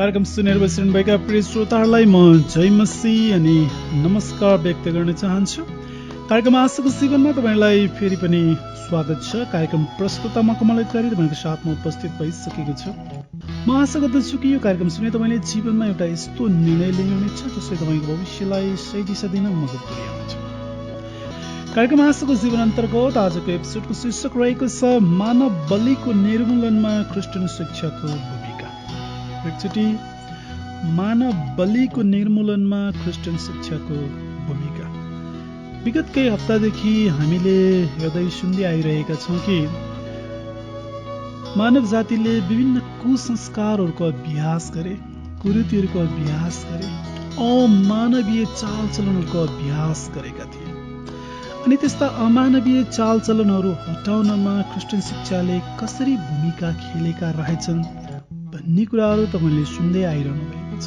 कार्यक्रम सुनेर बसिरहनुभएका प्रिय श्रोताहरूलाई म जय मसीह अनि नमस्कार व्यक्त गर्न चाहन्छु। कार्यक्रम आशाको जीवनमा तपाईँलाई फेरि पनि स्वागत छ। कार्यक्रम प्रस्तुता म कमल अधिकारी तपाईँको साथमा उपस्थित भइसकेको छु। म आशा गर्दछु कि यो कार्यक्रम सुने तपाईँले जीवनमा एउटा यस्तो निर्णय लिनुहुनेछ जसले तपाईँको भविष्यलाई सही दिशा दिन मद्दत पुर्याउनेछ। कार्यक्रम आशाको जीवन अन्तर्गत आजको एपिसोडको शीर्षक रहेको छ मानव बलिको निर्मूलनमा क्रिस्चियन शिक्षाको भूमिका। एकचोटि मानव बलिको निर्मूलनमा क्रिस्चियन शिक्षाको भूमिका। विगत केही हप्तादेखि हामीले हेर्दै सुन्दै आइरहेका छौँ कि मानव जातिले विभिन्न कुसंस्कारहरूको अभ्यास गरे, कुरीतिहरूको अभ्यास गरे, अमानवीय चालचलनहरूको अभ्यास गरेका थिए। अनि त्यस्ता अमानवीय चालचलनहरू हटाउनमा क्रिस्चियन शिक्षाले कसरी भूमिका खेलेका रहेछन् भन्ने कुराहरू तपाईँले सुन्दै आइरहनु भएको छ।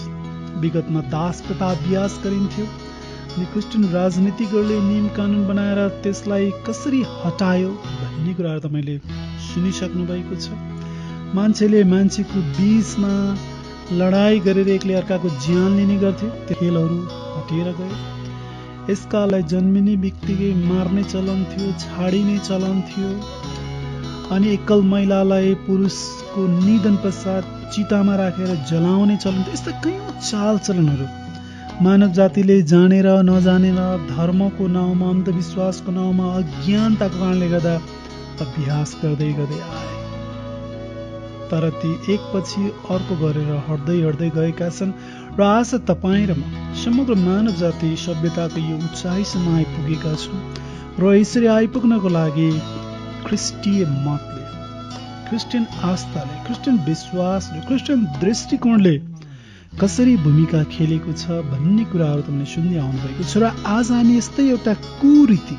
विगतमा दास प्रथा अभ्यास गरिन्थ्यो अनि क्रिस्चियन राजनीतिज्ञहरूले नियम कानुन बनाएर त्यसलाई कसरी हटायो भन्ने कुराहरू तपाईँले सुनिसक्नु भएको छ। मान्छेले मान्छेको बीचमा लडाई गरेर एकले अर्काको ज्यान लिने गर्थ्यो, त्यो खेलहरू हटेर गयो। यसकालाई जन्मिने बित्तिकै मार्ने चलन थियो, छाडिने चलन थियो अनि एकल महिलालाई पुरुषको निधन पश्चात चितामा राखेर जलाउने चलन थियो। यस्ता कयौँ चालचलनहरू मानव जातिले जानेर नजानेर धर्मको नाउँमा, अन्धविश्वासको नाउँमा, अज्ञानताको कारणले गर्दा अभ्यास गर्दै गर्दै आए। तर ती एकपछि अर्को गरेर हट्दै गएका छन् र आज तपाईँ र म समग्र मानव जाति सभ्यताको यो उचाइसम्म आइपुगेका छौँ र यसरी आइपुग्नको लागि ख्रिस्टीय मतले, क्रिस्चियन आस्थाले, क्रिस्चियन विश्वासले, क्रिस्चियन दृष्टिकोणले कसरी भूमिका खेलेको छ भन्ने कुराहरू तपाईँले सुन्दै आउनुभएको छ। र आज हामी यस्तै एउटा कुरीति,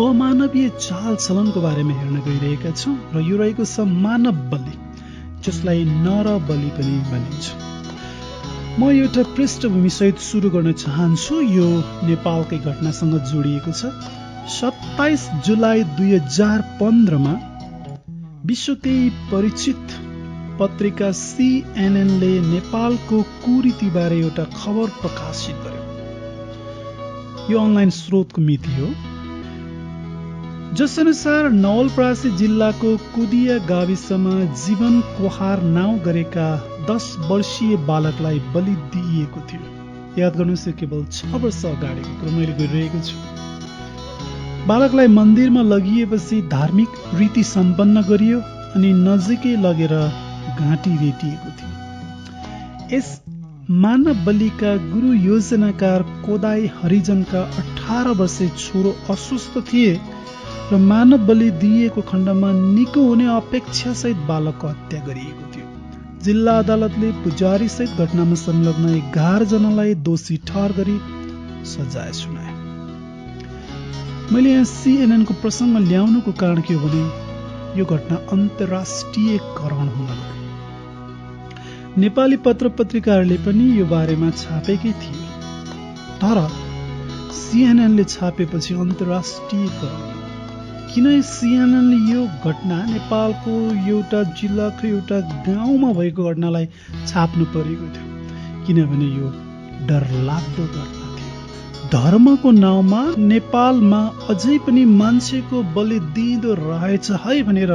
अमानवीय चालचलनको बारेमा हेर्न गइरहेका छौँ र यो रहेको छ मानव बलि, जसलाई नर बलि पनि भनिन्छ। म एउटा पृष्ठभूमि सहित सुरु गर्न चाहन्छु। यो नेपालकै घटनासँग जोडिएको छ। 27 जुलाई 2015 विश्वकै परिचित पत्रिका CNN ले नेपालको कुरीतिबारे एउटा खबर प्रकाशित गर्यो। यो अनलाइन स्रोतको मिति हो, जस अनुसार नवलपरासी जिल्लाको कुदिया गाविसमा जीवन कोहार नाउँ गरेका 10 वर्षीय बालकलाई बलि दिइएको थियो। याद गर्नुहोस्, यो केवल 6 वर्ष अगाडिको कुरो मैले गरिरहेको छु। बालकलाई मन्दिरमा लगिएपछि धार्मिक रीति सम्पन्न गरियो अनि नजिकै लगेर घाँटी रेटिएको थियो। यस मानव बलिका गुरु योजनाकार कोदाई हरिजनका 18 वर्षीय छोरो अस्वस्थ थिए र मानव बलि दिइएको खण्डमा निको हुने अपेक्षा सहित बालकको हत्या गरिएको थियो। जिल्ला अदालतले पुजारी सहित घटनामा संलग्न 11 जनालाई दोषी ठहर गरी सजाय सुनाए। मैले यहाँ CNN को प्रसङ्ग ल्याउनुको कारण के हो भने यो घटना अन्तर्राष्ट्रियकरण हुन गयो। नेपाली पत्र पत्रिकाहरूले पनि यो बारेमा छापेकै थिए, तर CNN ले छापेपछि अन्तर्राष्ट्रियकरण। किन CNN ले यो घटना नेपालको एउटा जिल्लाको एउटा गाउँमा भएको घटनालाई छाप्नु परेको थियो? किनभने यो डरलाग्दो घटना थियो। धर्मको नाउँमा नेपालमा अझै पनि मान्छेको बलि दिँदो रहेछ है भनेर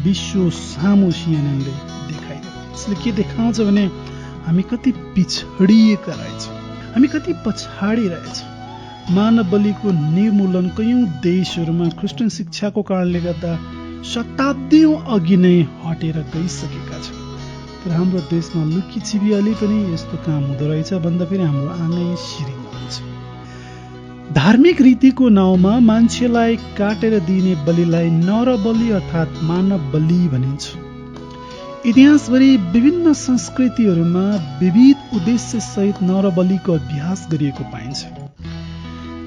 विश्व सामु CNN ले देखाइदियो। यसले के देखाउँछ भने हामी कति पिछडिएका रहेछौँ, हामी कति पछाडि रहेछौँ। मानव बलिको निर्मूलन कयौं देशहरूमा क्रिस्चियन शिक्षाको कारणले गर्दा शताब्दीौं अघि नै हटेर गइसकेका छन्। तर हाम्रो देशमा लुकी छिपिहाली पनि यस्तो काम हुँदो रहेछ भन्दा फेरि हाम्रो आँगै सिरिङ हुन्छ। धार्मिक रीतिको नाउँमा मान्छेलाई काटेर दिइने बलिलाई नर बलि अर्थात् मानव बलि भनिन्छ। इतिहासभरि विभिन्न संस्कृतिहरूमा विविध उद्देश्य सहित नर बलिको अभ्यास गरिएको पाइन्छ।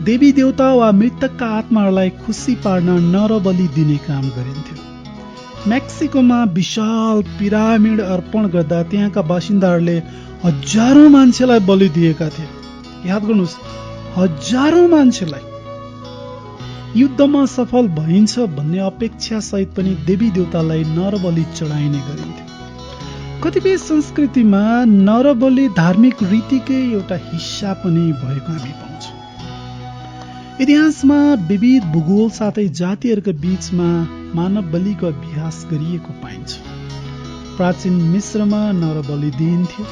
देवी देवता वा मृतकका आत्माहरूलाई खुसी पार्न नर बलि दिने काम गरिन्थ्यो। मेक्सिकोमा विशाल पिरामिड अर्पण गर्दा त्यहाँका बासिन्दाहरूले हजारौं मान्छेलाई बलि दिएका थिए। याद गर्नुहोस्, हजारौं मान्छेलाई। युद्धमा सफल भइन्छ भन्ने अपेक्षा सहित पनि देवी देवतालाई नर बलि चढाइने गरिन्थ्यो। कतिपय संस्कृतिमा नरबलि धार्मिक रीतिकै एउटा हिस्सा पनि भएको हामी पाउँछौँ। इतिहासमा विविध भूगोल साथै जातिहरूका बीचमा मानव बलिको अभ्यास गरिएको पाइन्छ। प्राचीन मिश्रमा नरबलि दिइन्थ्यो।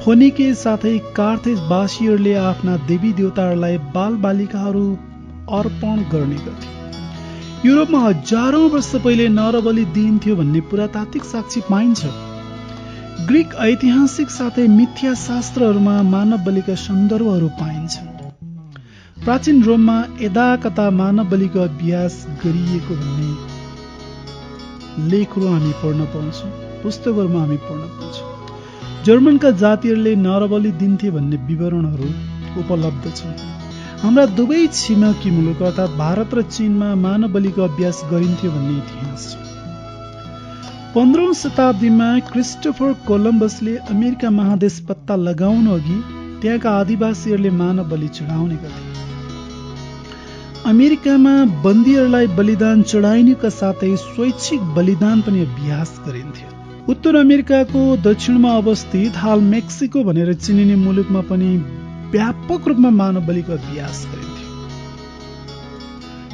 फोनिके साथै कार्थेजवासीहरूले आफ्ना देवी देवताहरूलाई बालबालिकाहरू अर्पण गर्ने गर्थे। युरोपमा हजारौं वर्ष पहिले नरबलि दिइन्थ्यो भन्ने पुरातात्विक साक्षी पाइन्छ। ग्रीक ऐतिहासिक साथै मिथ्या शास्त्रहरूमा मानव बलिका सन्दर्भहरू पाइन्छन्। प्राचीन रोममा यदाकता मानव बलिको अभ्यास गरिएको भन्ने लेखहरू हामी पढ्न पाउँछौँ, पुस्तकहरूमा हामी पढ्न पाउँछौँ। जर्मनका जातिहरूले नरबलि दिन्थे भन्ने विवरणहरू उपलब्ध छन्। हाम्रा दुवै छिमेकी मुलुक अर्थात् भारत र चीनमा मानव बलिको अभ्यास गरिन्थ्यो भन्ने इतिहास छ। 15औं शताब्दीमा क्रिस्टोफर कोलम्बसले अमेरिका महादेश पत्ता लगाउन अघि त्यहाँका आदिवासीहरूले मानव बलि चढाउने गर्थे। अमेरिकामा बन्दीहरूलाई बलिदान चढाइनुका साथै स्वैच्छिक बलिदान पनि अभ्यास गरिन्थ्यो। उत्तर अमेरिकाको दक्षिणमा अवस्थित हाल मेक्सिको भनेर चिनिने मुलुकमा पनि व्यापक रूपमा मानव बलिको अभ्यास गरिन्थ्यो।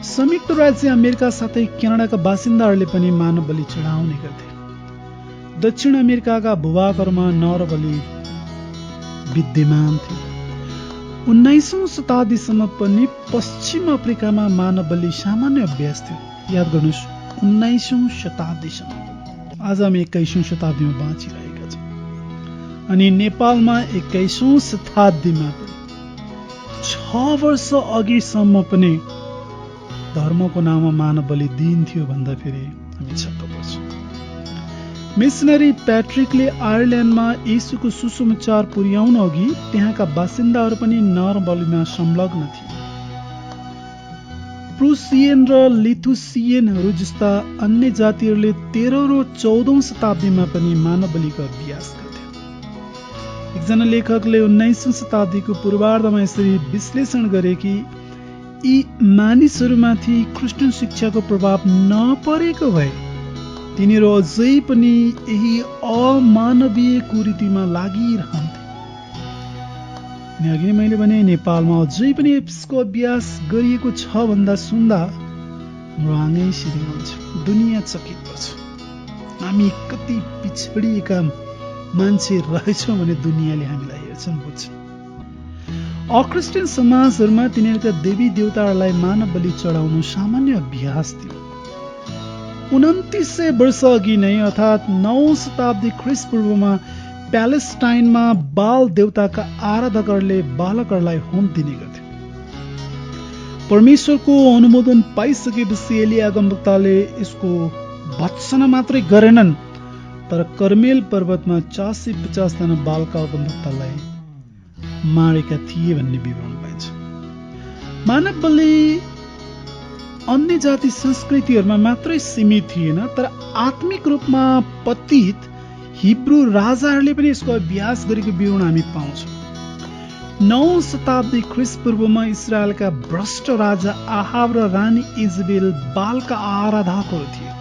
संयुक्त राज्य अमेरिका साथै क्यानाडाका बासिन्दाहरूले पनि मानव बलि चढाउने गर्थे। दक्षिण अमेरिकाका भूभागहरूमा नरबलि विद्यमान थियो। 19औं शताब्दीसम्म पनि पश्चिम अफ्रिकामा मानव बलि सामान्य अभ्यास थियो। याद गर्नुहोस्, 19औं शताब्दीसम्म। आज हामी 21औं शताब्दीमा बाँचिरहेका छौँ। अनि नेपालमा 21औं शताब्दीमा पनि 6 वर्ष अघिसम्म पनि धर्मको नाममा मानव बलि दिइन्थ्यो भन्दा फेरि हामी छक्क पर्छौँ। मिसनरी प्याट्रिकले आयरल्यान्डमा येशूको सुसमाचार पुर्याउन अघि त्यहाँका बासिन्दाहरू पनि नरबलिमा संलग्न थिए। प्रुसियन र लिथुसियनहरू जस्ता अन्य जातिहरूले 13औं र 14औं शताब्दीमा पनि मानव बलिको अभ्यास गर्थे। एकजना लेखकले 19औं शताब्दीको पूर्वार्धमा यसरी विश्लेषण गरे कि यी मानिसहरूमाथि ख्रिस्टियन शिक्षाको प्रभाव नपरेको भए तिनीहरू अझै पनि यही अमानवीय कुरीतिमा लागिरहन्थे। अघि मैले भने नेपालमा अझै पनि यसको अभ्यास गरिएको छ भन्दा सुन्दा हाम्रो आँगै सिरिङ हुन्छ, दुनियाँ चकित पर्छ। हामी कति पिछडिएका मान्छे रहेछौँ भने दुनियाँले हामीलाई हेर्छन्, बुझ्छन्। अक्रिस्टियन समाजहरूमा तिनीहरूका देवी देवताहरूलाई मानव बलि चढाउनु सामान्य अभ्यास थियो। 2900 वर्ष अघि नै अर्थात् 9औं शताब्दी ख्रिस्टपूर्वमा प्यालेस्टाइनमा बाल देवताका आराधकहरूले बालकहरूलाई होम दिने गर्थे। परमेश्वरको अनुमोदन पाइसकेपछि एलिया अगमवक्ताले यसको भत्सना मात्रै गरेनन्, तर कर्मेल पर्वतमा 450 जना बालका अगमवक्तालाई मारेका थिए भन्ने विवरण पाइन्छ। मानव बलि अन्य जाति संस्कृतिहरूमा मात्रै सीमित थिएन, तर आत्मिक रूपमा पतित हिब्रू राजाहरूले पनि यसको अभ्यास गरेको विवरण हामी पाउँछौँ। 9औं शताब्दी ख्रिस्टपूर्वमा इजरायलका भ्रष्ट राजा आहाब र रानी इजबेल बालका आराधकहरू थिए।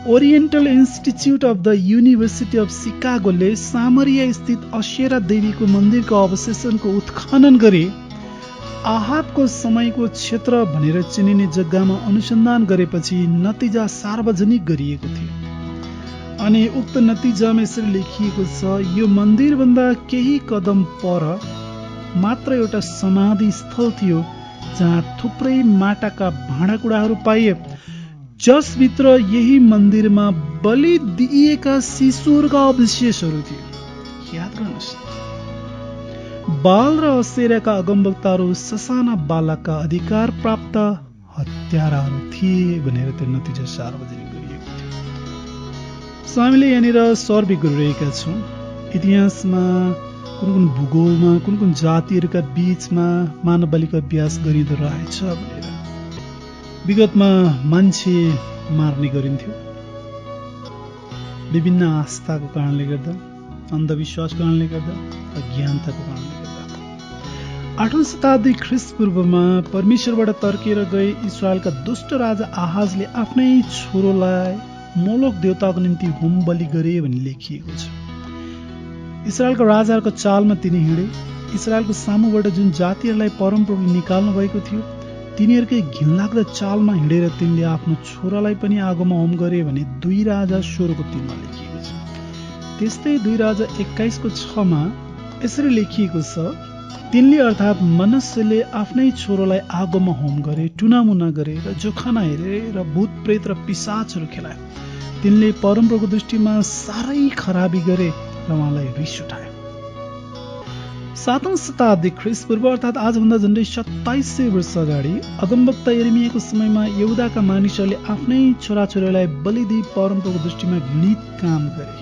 Oriental institute of the university of सिकागोले सामरिया स्थित अशेरा देवीको मन्दिरको अवशेषनको उत्खनन गरे आहाबको समयको क्षेत्र भनेर चिनिने जग्गामा अनुसन्धान गरेपछि नतिजा सार्वजनिक गरिएको थियो। अनि उक्त नतिजामा यसरी लेखिएको छ, यो मन्दिरभन्दा केही कदम पर मात्र एउटा समाधि स्थल थियो जहाँ थुप्रै माटाका भाँडाकुँडाहरू पाइए, जसभित्र यही मन्दिरमा बलि दिइएका शिशुहरूका अवशेषहरू थिए। याद गर्नुहोस्, बाल र अशेराका अगमवक्ताहरू ससाना बालकका अधिकार प्राप्त हत्याराहरू थिए भनेर त्यो नतिजा सार्वजनिक गरिएको थियो। हामीले यहाँनिर सर्वे गरिरहेका छौँ इतिहासमा कुन कुन भूगोलमा कुन कुन जातिहरूका बीचमा मानव बलिको अभ्यास गरिँदो रहेछ भनेर। विगतमा मान्छे मार्ने गरिन्थ्यो विभिन्न आस्थाको कारणले गर्दा, अन्धविश्वासको कारणले गर्दा, अज्ञानताको कारणले गर्दा। 8औं शताब्दी ख्रिस्टपूर्वमा परमेश्वरबाट तर्किएर गए इजरायलका दुष्ट राजा आहाजले आफ्नै छोरोलाई मोलोक देवताको निम्ति होम बलि गरे भनी लेखिएको छ। इस्राएलको राजाहरूको चालमा तिनी हिँडे। इस्राएलको सामुबाट जुन जातिहरूलाई परमप्रभुले निकाल्नु भएको थियो तिनीहरूकै घिनलाग्दो चालमा हिँडेर तिनले आफ्नो छोरालाई पनि आगोमा होम गरे भने 2 राजा 16:3 लेखिएको छ। त्यस्तै 2 राजा 21:6 यसरी लेखिएको छ, तिनले अर्थात् मनस्सेले आफ्नै छोरोलाई आगोमा होम गरे, टुनामुना गरे र जोखाना हेरे र भूत प्रेत र पिशाचहरू खेलाए। तिनले परमप्रभुको दृष्टिमा साह्रै खराबी गरे र उहाँलाई रिस उठाए। 7औं शताब्दी ख्रीष्टपूर्व अर्थात् आजभन्दा झन्डै 2700 वर्ष अगाडि अगमवक्ता यिर्मियाको समयमा यहुदाका मानिसहरूले आफ्नै छोराछोरीलाई बलि दिई परमप्रभुको दृष्टिमा घृणित काम गरे।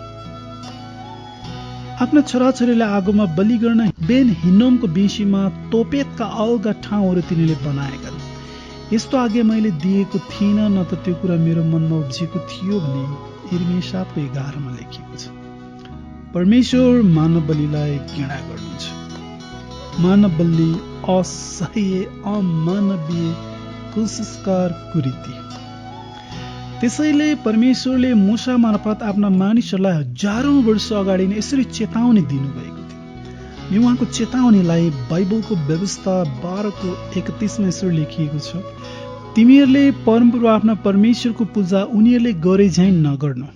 आफ्ना छोराछोरीलाई आगोमा बलि गर्न बेन हिन्नोमको बेसीमा तोपेतका अलगा ठाउँहरू तिनीले बनाएका। यस्तो आज्ञा मैले दिएको थिइनँ, न त त्यो कुरा मेरो मनमा उब्जिएको थियो भने यिर्मिया 7:11 लेखिएको छ। परमेश्वर मानव बलिलाई घृणा गर्नुहुन्छ। मानव बलि असह्य, अमानवीय, कुसंस्कार, कुरीति। त्यसैले परमेश्वरले मूसा मार्फत आफ्ना मानिसहरूलाई हजारौं वर्ष अगाडि नै यसरी चेतावनी दिनुभएको थियो। यो उहाँको चेतावनीलाई बाइबलको व्यवस्था 12:31 यसरी लेखिएको छ, तिमीहरूले परमप्रभु आफ्ना परमेश्वरको पूजा उनीहरूले गरे झैं नगर्नु,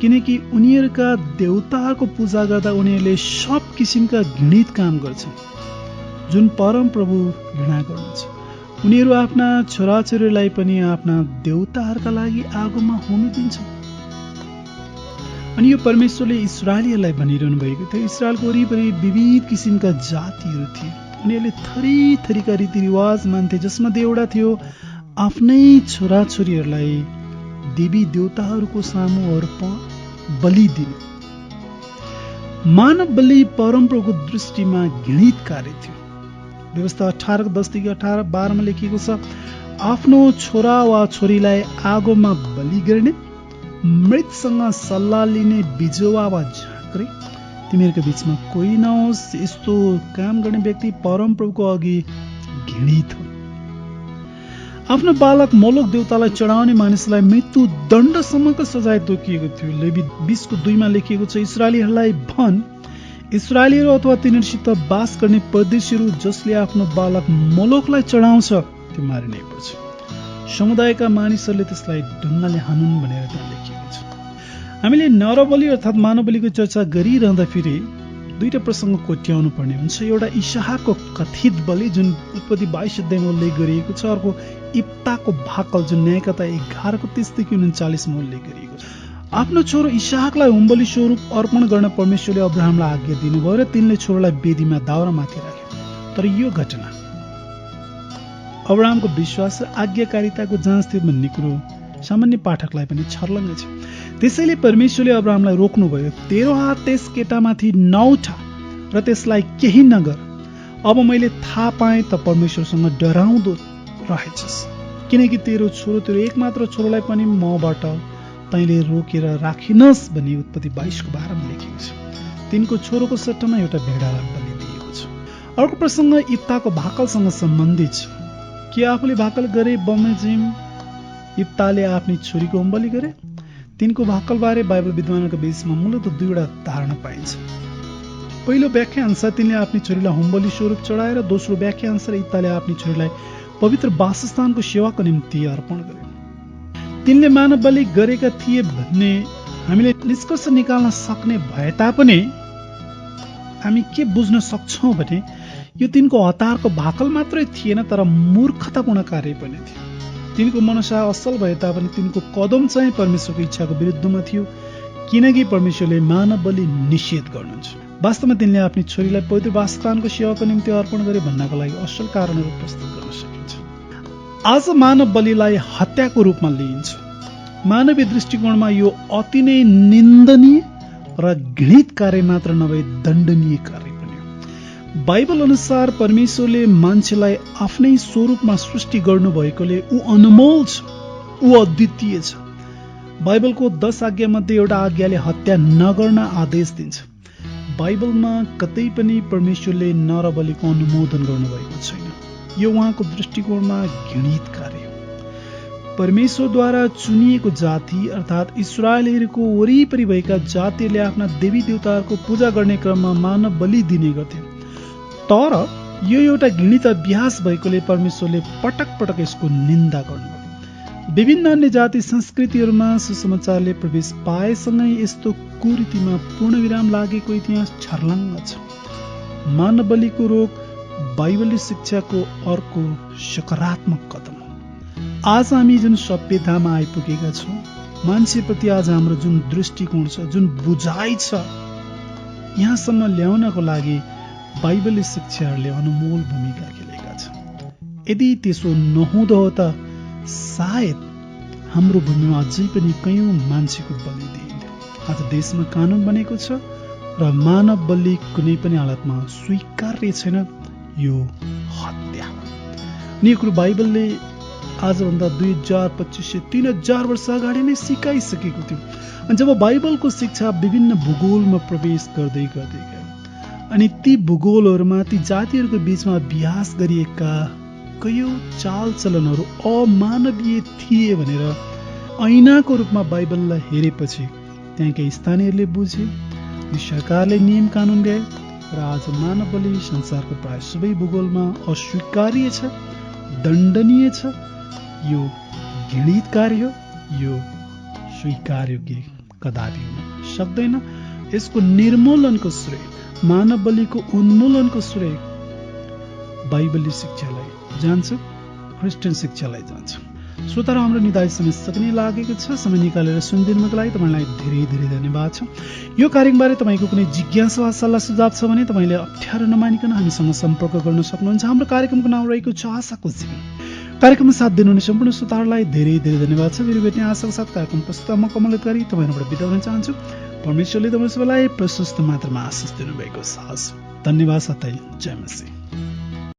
किनकि उनीहरूका देवताहरूको पूजा गर्दा उनीहरूले सब किसिमका घृणित काम गर्छन् जुन परमप्रभु घृणा गर्नुहुन्छ। उनीहरू आफ्ना छोराछोरीलाई पनि आफ्ना देवताहरूका लागि आगोमा होमिदिन्छन्। अनि यो परमेश्वरले इस्राएलीहरूलाई भनिरहनु भएको थियो। इस्राएलको वरिपरि विविध किसिमका जातिहरू थिए। उनीहरूले थरी थरीका रीतिरिवाज मान्थे, जसमध्ये एउटा थियो आफ्नै छोराछोरीहरूलाई देवी देवताहरूको सामु अर्पण बलि दिनु। मानव बलि परमप्रभुको दृष्टिमा घृणित कार्य थियो। व्यवस्था 18:10-18-12 लेखिएको छ, आफ्नो छोरा वा छोरीलाई आगोमा बलि गर्ने, मृतसँग सल्लाह लिने बिजुवा वा झाँक्रे तिमीहरूको बीचमा कोही नहोस्। यस्तो काम गर्ने व्यक्ति परमप्रभुको अघि घृणित हो। आफ्नो बालक मोलोक देवतालाई चढाउने मानिसलाई मृत्यु दण्डसम्मको सजाय तोकिएको थियो। लेवी 20:2 लेखिएको छ, इस्राएलीहरूलाई भन, इस्राएलीहरू अथवा तिनीहरूसित बास गर्ने परदेशीहरू जसले आफ्नो बालक मोलोकलाई चढाउँछ त्यो मारिनै पर्छ। समुदायका मानिसहरूले त्यसलाई ढुङ्गाले हानुन् भनेर त्यहाँ लेखिएको छ। हामीले नरबलि अर्थात् मानव बलिको चर्चा गरिरहँदाखेरि 2टा प्रसङ्ग कोट्याउनु पर्ने हुन्छ। एउटा इसाहको कथित बलि जुन उत्पत्ति 22 अध्यायमा उल्लेख गरिएको छ। अर्को इप्ताको भाकल जुन न्यायकथा 11:30-39 उल्लेख गरिएको छ। आफ्नो छोरो इसाहकलाई होमबलि स्वरूप अर्पण गर्न परमेश्वरले अब्राहमलाई आज्ञा दिनुभयो र तिनले छोरोलाई वेदीमा दाउरामाथि राखे। तर यो घटना अब्राहमको विश्वास र आज्ञाकारिताको जाँच थियो भन्ने कुरो सामान्य पाठकलाई पनि छर्लङ्गै छ। त्यसैले परमेश्वरले अब्राहमलाई रोक्नुभयो, तेरो हात त्यस केटामाथि नउठा र त्यसलाई केही नगर। अब मैले थाहा पाएँ त परमेश्वरसँग डराउँदो रहेछस्, किनकि तेरो एकमात्र छोरोलाई पनि मबाट तैँले रोकेर राखिनस् भनी उत्पत्ति 22:12 लेखिएको छ। तिनको छोरोको सट्टामा एउटा भेडालाई बलि दिएको छ। अर्को प्रसङ्ग इप्ताको भाकलसँग सम्बन्धित छ। के आफूले भाकल गरे बमोजिम इप्ताले आफ्नी छोरीको होमबलि गरे? तिनको भाकलबारे बाइबल विद्वानहरूको बीचमा मूलतः 2वटा धारणा पाइन्छ। पहिलो व्याख्या अनुसार तिनले आफ्नी छोरीलाई होमबलि स्वरूप चढाएर, दोस्रो व्याख्या अनुसार इप्ताले आफ्नी छोरीलाई पवित्र वासस्थानको सेवाको निम्ति अर्पण गरे। तिनले मानव बलि गरेका थिए भन्ने हामीले निष्कर्ष निकाल्न सक्ने भए तापनि हामी के बुझ्न सक्छौँ भने यो तिनको हतारको भाकल मात्रै थिएन, तर मूर्खतापूर्ण कार्य पनि थियो। तिनको मनसा असल भए तापनि तिनको कदम चाहिँ परमेश्वरको इच्छाको विरुद्धमा थियो, किनकि परमेश्वरले मानव बलि निषेध गर्नुहुन्छ। वास्तवमा तिनले आफ्नी छोरीलाई पवित्र वासस्थानको सेवाको निम्ति अर्पण गरे भन्नको लागि असल कारणहरू प्रस्तुत गर्न सकिन्छ। आज मानव बलिलाई हत्याको रूपमा लिइन्छ। मानवीय दृष्टिकोणमा यो अति नै निन्दनीय र घृणित कार्य मात्र नभए दण्डनीय कार्य पनि हो। बाइबल अनुसार परमेश्वरले मान्छेलाई आफ्नै स्वरूपमा सृष्टि गर्नुभएकोले ऊ अनमोल छ, ऊ अद्वितीय छ। बाइबलको 10 आज्ञा मध्ये एउटा आज्ञाले हत्या नगर्न आदेश दिन्छ। बाइबलमा कतै पनि परमेश्वरले नरबलिको अनुमोदन गर्नुभएको छैन। यो उहाँको दृष्टिकोणमा घृणित कार्य हो। परमेश्वरद्वारा चुनिएको जाति अर्थात् इस्राएलीहरूको वरिपरि भएका जातिहरूले आफ्ना देवी देवताहरूको पूजा गर्ने क्रममा मानव बलि दिने गर्थे। तर यो एउटा घृणित अभ्यास भएकोले परमेश्वरले पटक पटक यसको निन्दा गर्नुभयो। विभिन्न अन्य जाति संस्कृतिहरूमा सुसमाचारले प्रवेश पाएसँगै यस्तो कुरीतिमा पूर्णविराम लागेको इतिहास छर्लङ्ग छ। मानव बलिको रोग बाइबलीय शिक्षाको अर्को सकारात्मक कदम हो। आज हामी जुन सभ्यतामा आइपुगेका छौँ, मान्छेप्रति आज हाम्रो जुन दृष्टिकोण छ, जुन बुझाइ छ, यहाँसम्म ल्याउनको लागि बाइबलीय शिक्षाहरूले अनमोल भूमिका खेलेका छन्। यदि त्यसो नहुँदो हो त सायद हाम्रो भूमिमा अझै पनि कयौं मान्छेको बलि दिइन्थ्यो। आज देशमा कानून बनेको छ र मानव बलि कुनै पनि हालतमा स्वीकार्य छैन, यो हत्या हो। अनि यो कुरो बाइबलले आजभन्दा 2000-2500-3000 वर्ष अगाडि नै सिकाइसकेको थियो। अनि जब बाइबलको शिक्षा विभिन्न भूगोलमा प्रवेश गर्दै गर्दै गयो अनि ती भूगोलहरूमा ती जातिहरूको बीचमा अभ्यास गरिएका कयौं चालचलनहरू अमानवीय थिए भनेर ऐनाको रूपमा बाइबललाई हेरेपछि त्यहाँ केही स्थानीयहरूले बुझे, सरकारले नियम कानुन ल्याए र आज मानव बलि संसारको प्राय सबै भूगोलमा अस्वीकार्य छ, दण्डनीय छ। यो घृणित कार्य हो, यो स्वीकार्य कदापि हुन सक्दैन। यसको निर्मूलनको श्रेय, मानव बलिको उन्मूलनको श्रेय बाइबलीय शिक्षालाई जान्छ, क्रिस्चियन शिक्षालाई जान्छ। श्रोताहरू, हाम्रो निधाय समय सक्ने लागेको छ। समय निकालेर सुनिदिनुको लागि तपाईँलाई धेरै धेरै धन्यवाद छ। यो कार्यक्रमबारे तपाईँको कुनै जिज्ञासा वा सल्लाह सुझाव छ भने तपाईँले अप्ठ्यारो नमानिकन हामीसँग सम्पर्क गर्न सक्नुहुन्छ। हाम्रो कार्यक्रमको नाम रहेको छ आशाको जीवन। कार्यक्रममा साथ दिनुहुने सम्पूर्ण श्रोताहरूलाई धेरै धेरै धन्यवाद छ। फेरि भेट्ने आशाको साथ कार्यक्रम प्रस्तुत म कमल अधिकारी तपाईँहरूबाट बिदा हुन चाहन्छु। परमेश्वरले तपाईँ सबैलाई प्रशस्त मात्रामा आशिष दिनुभएको छ। धन्यवाद साथै जय मसीह।